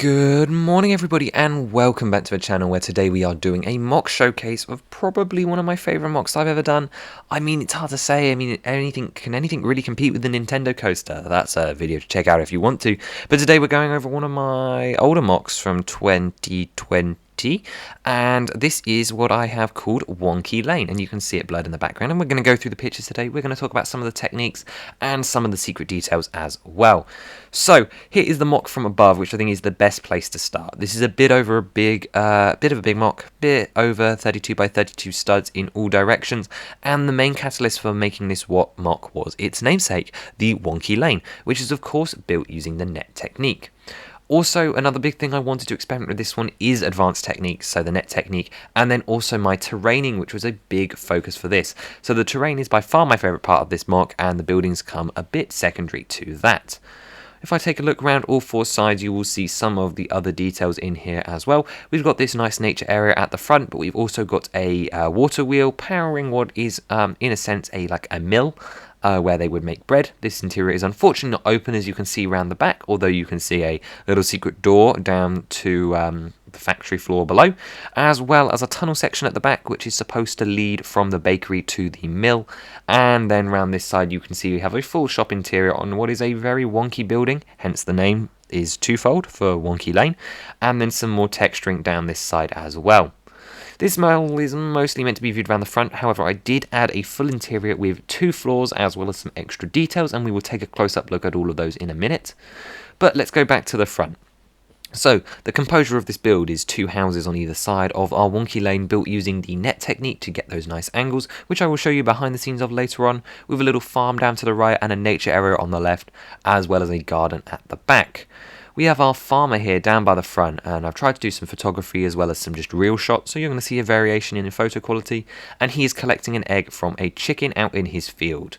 Good morning everybody and welcome back to the channel where today we are doing a mock showcase of probably one of my favourite mocks I've ever done. I mean, it's hard to say. I mean, can anything really compete with the Nintendo coaster? That's a video to check out if you want to. But today we're going over one of my older mocks from 2020. And this is what I have called Wonky Lane, and you can see it blurred in the background, and we're going to go through the pictures today. We're going to talk about some of the techniques and some of the secret details as well. So here is the mock from above, which I think is the best place to start. This is a bit over a bit of a big mock, bit over 32 by 32 studs in all directions, and the main catalyst for making this mock was its namesake, the Wonky Lane, which is of course built using the net technique. Also, another big thing I wanted to experiment with this one is advanced techniques, so the net technique, and then also my terraining, which was a big focus for this. So the terrain is by far my favourite part of this mock, and the buildings come a bit secondary to that. If I take a look around all four sides, you will see some of the other details in here as well. We've got this nice nature area at the front, but we've also got a water wheel powering what is, in a sense, like a mill. Where they would make bread. This interior is unfortunately not open, as you can see around the back, although you can see a little secret door down to the factory floor below, as well as a tunnel section at the back which is supposed to lead from the bakery to the mill. And then round this side you can see we have a full shop interior on what is a very wonky building, hence the name is twofold for Wonky Lane, and then some more texturing down this side as well. This model is mostly meant to be viewed around the front, however I did add a full interior with 2 floors as well as some extra details, and we will take a close-up look at all of those in a minute. But let's go back to the front. So, the composure of this build is 2 houses on either side of our Wonky Lane, built using the net technique to get those nice angles, which I will show you behind the scenes of later on, with a little farm down to the right and a nature area on the left, as well as a garden at the back. We have our farmer here down by the front, and I've tried to do some photography as well as some just real shots, so you're going to see a variation in photo quality, and he is collecting an egg from a chicken out in his field.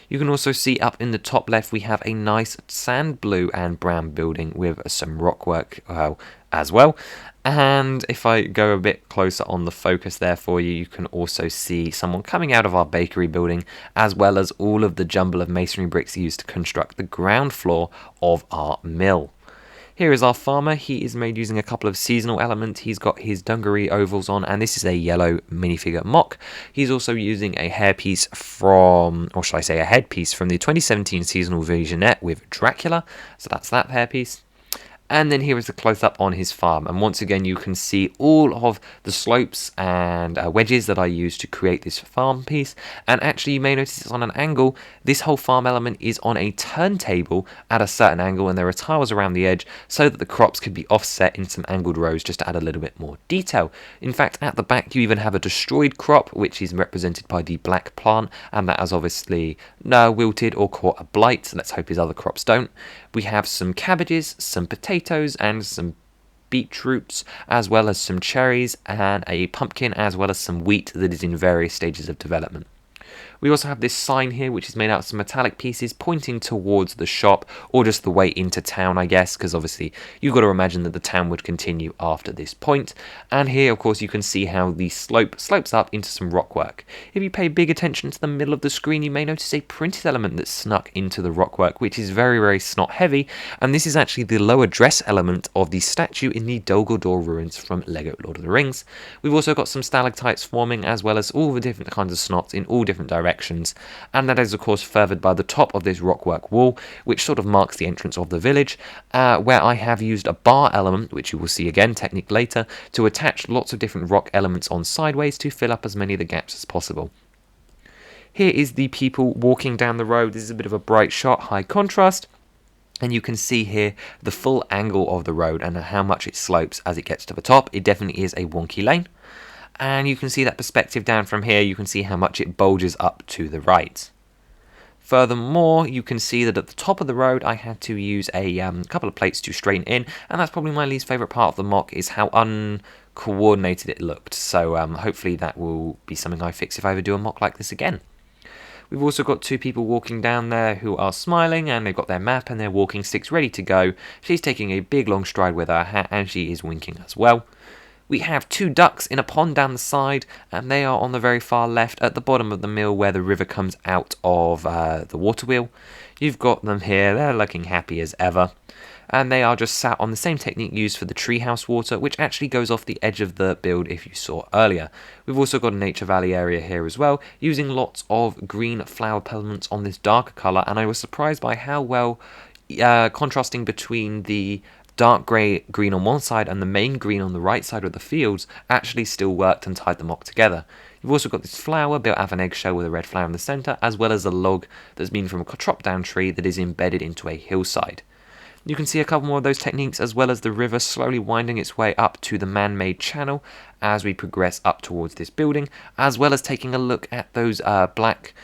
You can also see up in the top left we have a nice sand blue and brown building with some rock work as well. And if I go a bit closer on the focus there for you, you can also see someone coming out of our bakery building, as well as all of the jumble of masonry bricks used to construct the ground floor of our mill. Here is our farmer. He is made using a couple of seasonal elements. He's got his dungaree ovals on, and this is a yellow minifigure mock. He's also using a hairpiece from, or should I say a headpiece from the 2017 seasonal vignette with Dracula. So that's that hairpiece. And then here is a close-up on his farm, and once again you can see all of the slopes and wedges that I used to create this farm piece. And actually you may notice it's on an angle. This whole farm element is on a turntable at a certain angle, and there are tiles around the edge so that the crops could be offset in some angled rows just to add a little bit more detail. In fact, at the back you even have a destroyed crop, which is represented by the black plant, and that has obviously wilted or caught a blight. Let's hope his other crops don't. We have some cabbages, some potatoes, and some beetroots, as well as some cherries and a pumpkin, as well as some wheat that is in various stages of development. We also have this sign here, which is made out of some metallic pieces pointing towards the shop, or just the way into town, I guess, because obviously you've got to imagine that the town would continue after this point. And here, of course, you can see how the slope slopes up into some rock work. If you pay big attention to the middle of the screen, you may notice a printed element that's snuck into the rock work, which is very, very snot heavy, and this is actually the lower dress element of the statue in the Dol Guldur ruins from LEGO Lord of the Rings. We've also got some stalactites forming, as well as all the different kinds of snots in all different directions, and that is of course furthered by the top of this rockwork wall, which sort of marks the entrance of the village, where I have used a bar element, which you will see again technique later, to attach lots of different rock elements on sideways to fill up as many of the gaps as possible. Here is the people walking down the road. This is a bit of a bright shot, high contrast, and you can see here the full angle of the road and how much it slopes as it gets to the top. It definitely is a wonky lane. And you can see that perspective down from here. You can see how much it bulges up to the right. Furthermore, you can see that at the top of the road I had to use a couple of plates to straighten in, and that's probably my least favourite part of the mock, is how uncoordinated it looked. So hopefully that will be something I fix if I ever do a mock like this again. We've also got 2 people walking down there who are smiling, and they've got their map and their walking sticks ready to go. She's taking a big long stride with her hat, and she is winking as well. We have 2 ducks in a pond down the side, and they are on the very far left at the bottom of the mill where the river comes out of the water wheel. You've got them here, they're looking happy as ever. and they are just sat on the same technique used for the treehouse water, which actually goes off the edge of the build if you saw earlier. We've also got a nature valley area here as well, using lots of green flower pigments on this darker colour, and I was surprised by how well contrasting between the dark green on one side and the main green on the right side of the fields actually still worked and tied the mock together. You've also got this flower built out of an eggshell with a red flower in the centre, as well as a log that's been from a chopped down tree that is embedded into a hillside. You can see a couple more of those techniques, as well as the river slowly winding its way up to the man-made channel as we progress up towards this building, as well as taking a look at those black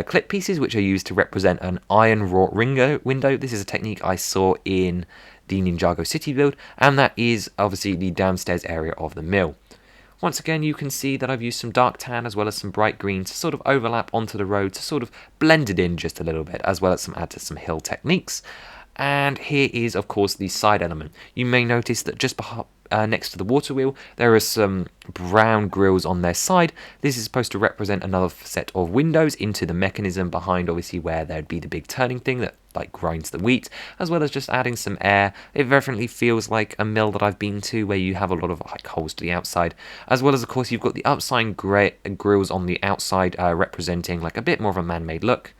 clip pieces which are used to represent an iron wrought window. This is a technique I saw in the Ninjago City build, and that is obviously the downstairs area of the mill. Once again, you can see that I've used some dark tan as well as some bright green to sort of overlap onto the road to sort of blend it in just a little bit, as well as add to some hill techniques. And here is, of course, the side element. You may notice that just next to the water wheel, there are some brown grills on their side. This is supposed to represent another set of windows into the mechanism behind, obviously, where there'd be the big turning thing that like grinds the wheat, as well as just adding some air. It definitely feels like a mill that I've been to, where you have a lot of like holes to the outside, as well as, of course, you've got the upside grills on the outside, representing like a bit more of a man-made look.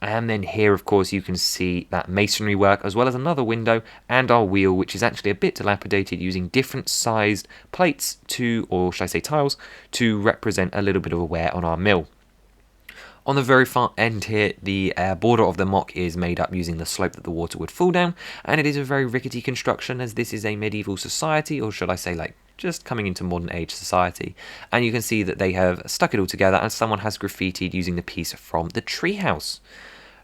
And then here, of course, you can see that masonry work, as well as another window and our wheel, which is actually a bit dilapidated, using different sized plates or should I say tiles, to represent a little bit of a wear on our mill. On the very far end here, the border of the mock is made up using the slope that the water would fall down, and it is a very rickety construction, as this is a medieval society, or should I say like just coming into modern age society. And you can see that they have stuck it all together, and someone has graffitied using the piece from the treehouse.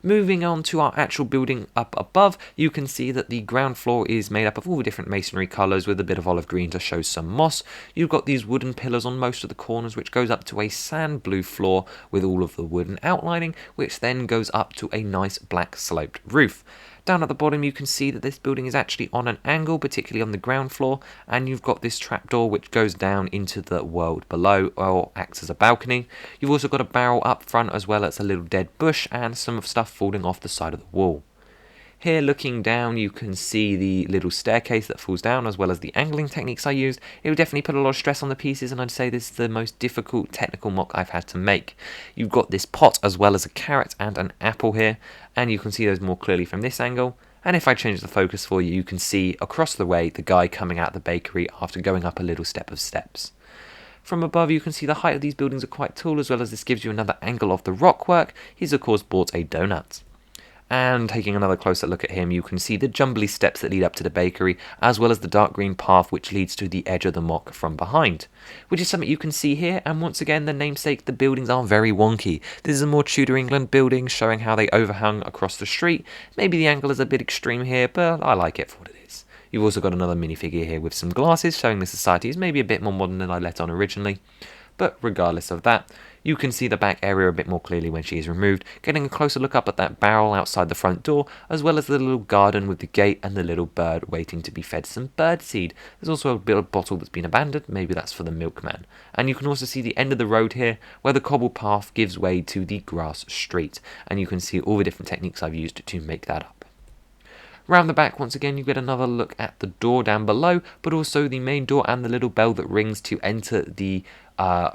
Moving on to our actual building up above, you can see that the ground floor is made up of all the different masonry colours with a bit of olive green to show some moss. You've got these wooden pillars on most of the corners, which goes up to a sand blue floor with all of the wooden outlining, which then goes up to a nice black sloped roof. Down at the bottom, you can see that this building is actually on an angle, particularly on the ground floor, and you've got this trapdoor which goes down into the world below, or acts as a balcony. You've also got a barrel up front, as well as a little dead bush and some stuff falling off the side of the wall. Here, looking down, you can see the little staircase that falls down, as well as the angling techniques I used. It would definitely put a lot of stress on the pieces, and I'd say this is the most difficult technical mock I've had to make. You've got this pot, as well as a carrot and an apple here, and you can see those more clearly from this angle. And if I change the focus for you, you can see across the way the guy coming out of the bakery after going up a little step of steps. From above, you can see the height of these buildings are quite tall, as well as this gives you another angle of the rockwork. He's of course bought a donut. And taking another closer look at him, you can see the jumbly steps that lead up to the bakery, as well as the dark green path which leads to the edge of the mock from behind, which is something you can see here. And once again, the namesake, the buildings are very wonky. This is a more Tudor England building, showing how they overhung across the street. Maybe the angle is a bit extreme here, but I like it for what it is. You've also got another minifigure here with some glasses, showing the society is maybe a bit more modern than I let on originally. But regardless of that, you can see the back area a bit more clearly when she is removed, getting a closer look up at that barrel outside the front door, as well as the little garden with the gate and the little bird waiting to be fed some birdseed. There's also a little bottle that's been abandoned, maybe that's for the milkman. And you can also see the end of the road here, where the cobble path gives way to the grass street, and you can see all the different techniques I've used to make that up. Round the back, once again, you get another look at the door down below, but also the main door and the little bell that rings to enter the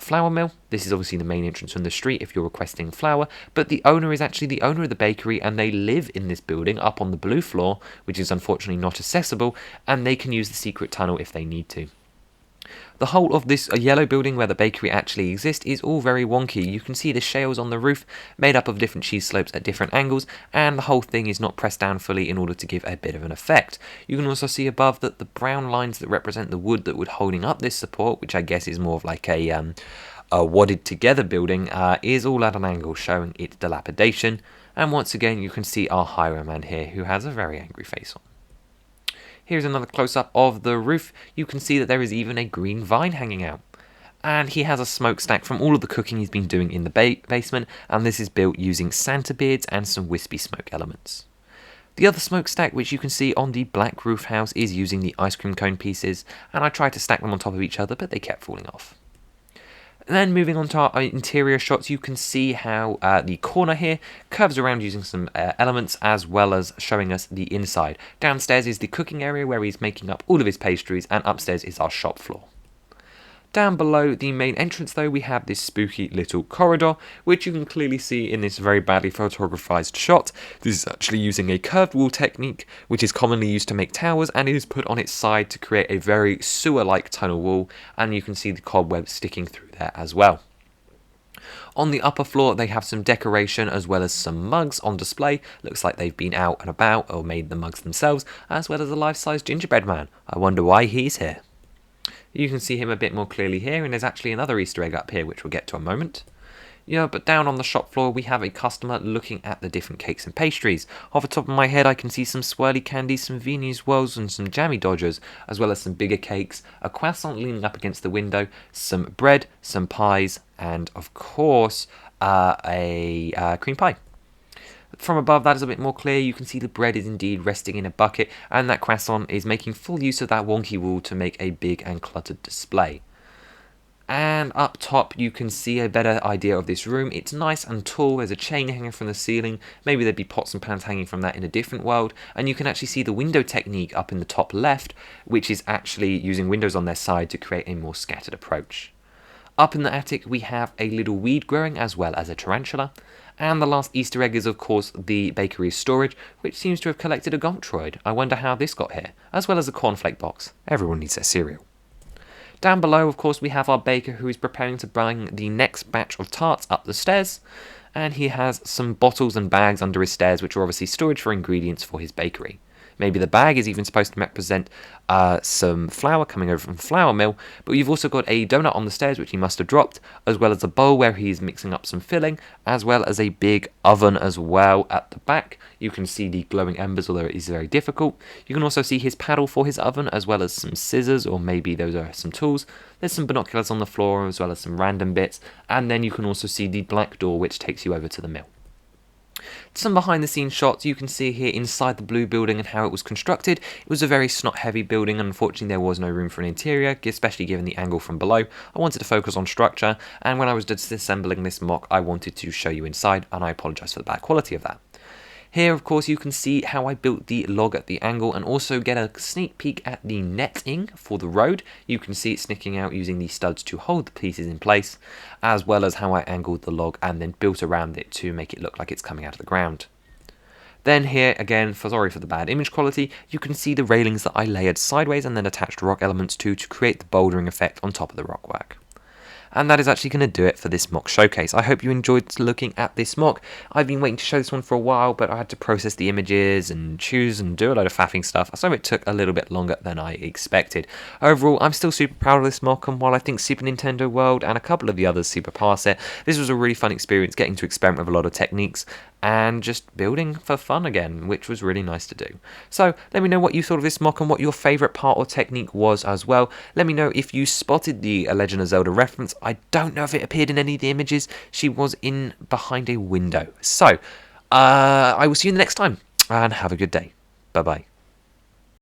flour mill. This is obviously the main entrance from the street if you're requesting flour, but the owner is actually the owner of the bakery, and they live in this building up on the blue floor, which is unfortunately not accessible, and they can use the secret tunnel if they need to. The whole of this yellow building where the bakery actually exists is all very wonky. You can see the shales on the roof made up of different cheese slopes at different angles, and the whole thing is not pressed down fully in order to give a bit of an effect. You can also see above that the brown lines that represent the wood that would holding up this support, which I guess is more of like a wadded together building, is all at an angle, showing its dilapidation. And once again, you can see our highwayman here, who has a very angry face on. Here's another close-up of the roof. You can see that there is even a green vine hanging out. And he has a smokestack from all of the cooking he's been doing in the basement, and this is built using Santa beards and some wispy smoke elements. The other smokestack, which you can see on the black roof house, is using the ice cream cone pieces, and I tried to stack them on top of each other, but they kept falling off. And then moving on to our interior shots, you can see how the corner here curves around using some elements, as well as showing us the inside. Downstairs is the cooking area where he's making up all of his pastries, and upstairs is our shop floor. Down below the main entrance though, we have this spooky little corridor, which you can clearly see in this very badly photographed shot. This is actually using a curved wall technique, which is commonly used to make towers, and it is put on its side to create a very sewer-like tunnel wall, and you can see the cobwebs sticking through there as well. On the upper floor, they have some decoration as well as some mugs on display. Looks like they've been out and about or made the mugs themselves, as well as a life-size gingerbread man. I wonder why he's here. You can see him a bit more clearly here, and there's actually another Easter egg up here, which we'll get to in a moment. Yeah, but down on the shop floor, we have a customer looking at the different cakes and pastries. Off the top of my head, I can see some swirly candies, some Viennese whirls, and some jammy dodgers, as well as some bigger cakes, a croissant leaning up against the window, some bread, some pies, and of course, a cream pie. From above, that is a bit more clear. You can see the bread is indeed resting in a bucket, and that croissant is making full use of that wonky wall to make a big and cluttered display. And up top, you can see a better idea of this room. It's nice and tall. There's a chain hanging from the ceiling. Maybe there'd be pots and pans hanging from that in a different world. And you can actually see the window technique up in the top left, which is actually using windows on their side to create a more scattered approach. Up in the attic, we have a little weed growing as well as a tarantula. And the last Easter egg is, of course, the bakery's storage, which seems to have collected a Gomtroid. I wonder how this got here, as well as a cornflake box. Everyone needs their cereal. Down below, of course, we have our baker who is preparing to bring the next batch of tarts up the stairs. And he has some bottles and bags under his stairs, which are obviously storage for ingredients for his bakery. Maybe the bag is even supposed to represent some flour coming over from the flour mill, but you've also got a donut on the stairs which he must have dropped, as well as a bowl where he's mixing up some filling, as well as a big oven as well at the back. You can see the glowing embers, although it is very difficult. You can also see his paddle for his oven, as well as some scissors, or maybe those are some tools. There's some binoculars on the floor, as well as some random bits, and then you can also see the black door which takes you over to the mill. Some behind the scenes shots you can see here inside the blue building and how it was constructed. It was a very snot heavy building, and unfortunately there was no room for an interior, especially given the angle from below. I wanted to focus on structure, and when I was disassembling this mock I wanted to show you inside, and I apologise for the bad quality of that. Here, of course, you can see how I built the log at the angle and also get a sneak peek at the netting for the road. You can see it sticking out using the studs to hold the pieces in place, as well as how I angled the log and then built around it to make it look like it's coming out of the ground. Then here, again, sorry for the bad image quality, you can see the railings that I layered sideways and then attached rock elements to create the bouldering effect on top of the rockwork. And that is actually going to do it for this mock showcase. I hope you enjoyed looking at this mock. I've been waiting to show this one for a while, but I had to process the images and choose and do a load of faffing stuff, so it took a little bit longer than I expected. Overall, I'm still super proud of this mock, and while I think Super Nintendo World and a couple of the others super pass it, this was a really fun experience getting to experiment with a lot of techniques and just building for fun again, which was really nice to do. So let me know what you thought of this mock and what your favourite part or technique was as well. Let me know if you spotted the Legend of Zelda reference. I don't know if it appeared in any of the images. She was in behind a window. So I will see you the next time, and have a good day. Bye bye.